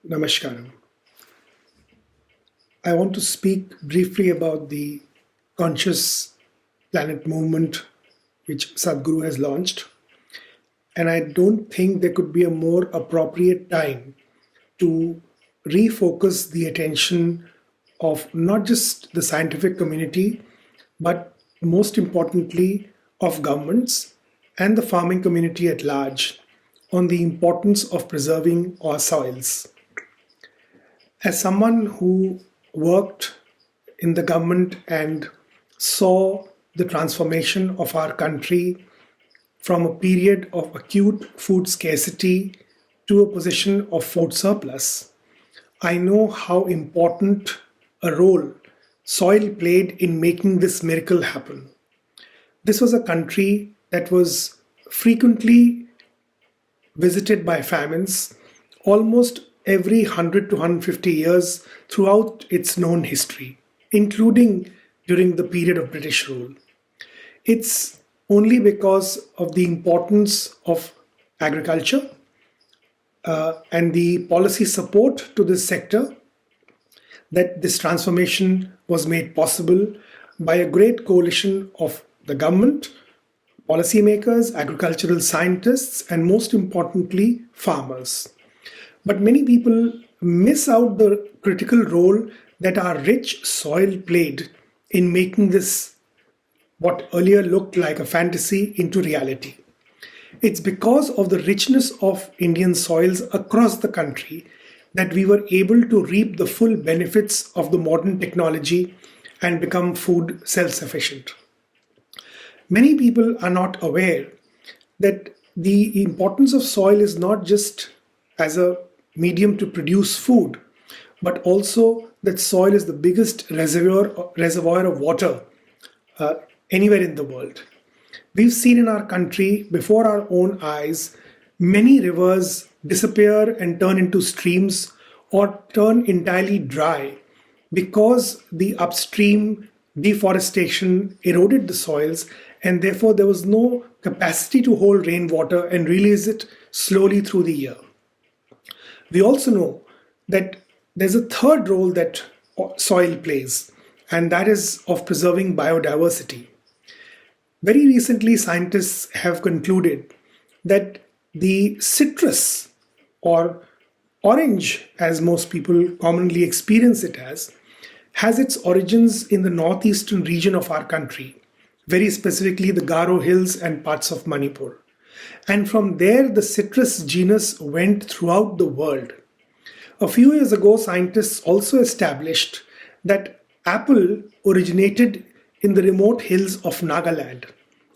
Namaskaram. I want to speak briefly about the Conscious Planet movement which Sadhguru has launched. And I don't think there could be a more appropriate time to refocus the attention of not just the scientific community, but most importantly, of governments and the farming community at large on the importance of preserving our soils. As someone who worked in the government and saw the transformation of our country from a period of acute food scarcity to a position of food surplus, I know how important a role soil played in making this miracle happen. This was a country that was frequently visited by famines almost every 100 to 150 years throughout its known history, including during the period of British rule. It's only because of the importance of agriculture and the policy support to this sector that this transformation was made possible by a great coalition of the government, policymakers, agricultural scientists, and most importantly, farmers. But many people miss out the critical role that our rich soil played in making this, what earlier looked like a fantasy, into reality. It's because of the richness of Indian soils across the country that we were able to reap the full benefits of the modern technology and become food self-sufficient. Many people are not aware that the importance of soil is not just as a medium to produce food, but also that soil is the biggest reservoir of water anywhere in the world. We've seen in our country, before our own eyes, many rivers disappear and turn into streams or turn entirely dry because the upstream deforestation eroded the soils, and therefore there was no capacity to hold rainwater and release it slowly through the year. We also know that there's a third role that soil plays, and that is of preserving biodiversity. Very recently, scientists have concluded that the citrus, or orange as most people commonly experience it as, has its origins in the northeastern region of our country, very specifically the Garo Hills and parts of Manipur. And from there, the citrus genus went throughout the world. A few years ago, scientists also established that apple originated in the remote hills of Nagaland.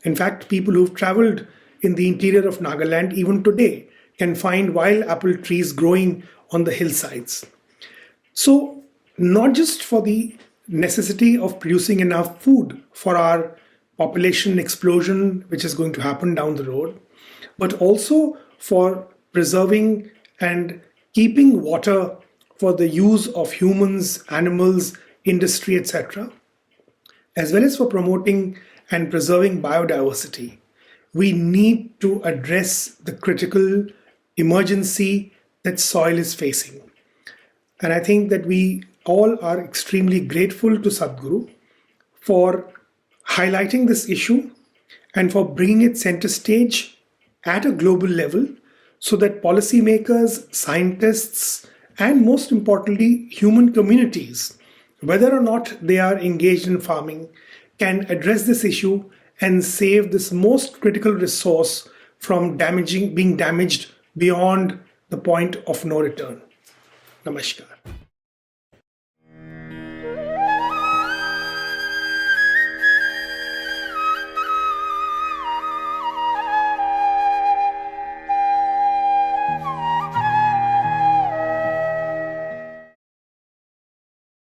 In fact, people who've traveled in the interior of Nagaland even today can find wild apple trees growing on the hillsides. So, not just for the necessity of producing enough food for our population explosion, which is going to happen down the road, but also for preserving and keeping water for the use of humans, animals, industry, etc., as well as for promoting and preserving biodiversity, we need to address the critical emergency that soil is facing. And I think that we all are extremely grateful to Sadhguru for highlighting this issue and for bringing it center stage at a global level so that policymakers, scientists, and most importantly, human communities, whether or not they are engaged in farming, can address this issue and save this most critical resource from being damaged beyond the point of no return. Namaskar.